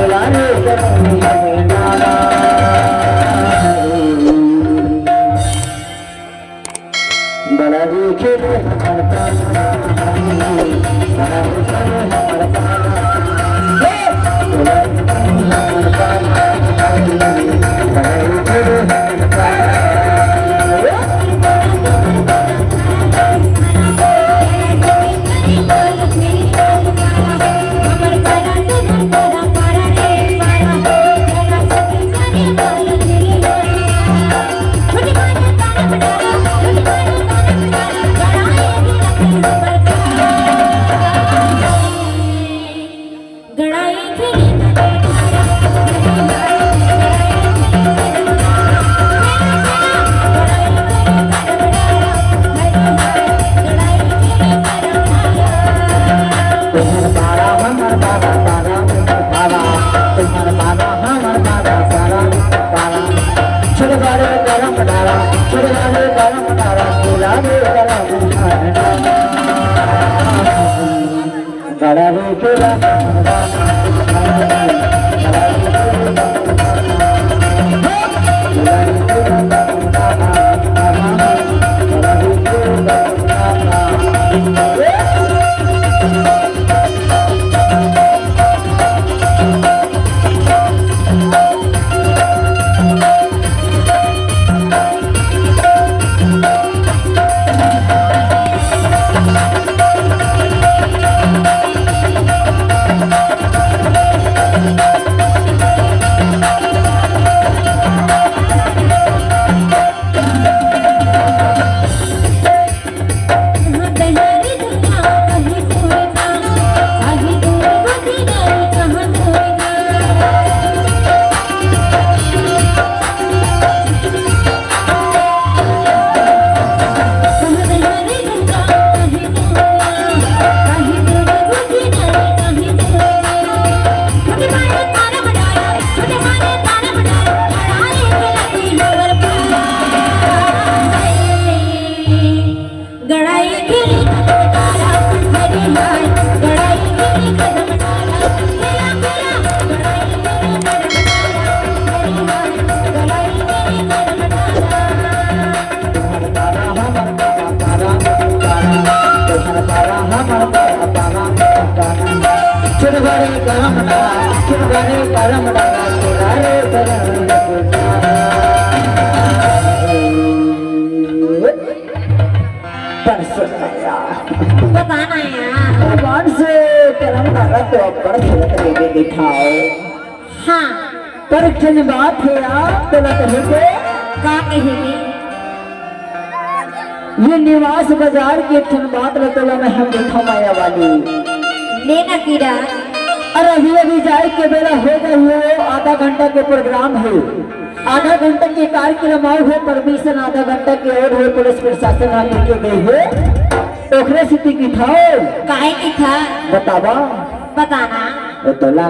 दुलारे बड़ा देखे बताना यार भगवान से करम लगा तो अपर फलत लेके दिखाओ। हाँ पर एक बात है आप तो कहेंगे का कहेगी ये निवास बाजार की एक बात रतला में हम देखा माया वाली लेना कीड़ा। और अभी जाए के बेला हो गई हो, आधा घंटा के प्रोग्राम है, आधा घंटा के कार्यक्रम आए हो, परमिशन आधा घंटा के और हो, पुलिस प्रशासन आ लेके गई है ओखरे सिटी की था काहे की था बतावा बताना तो ला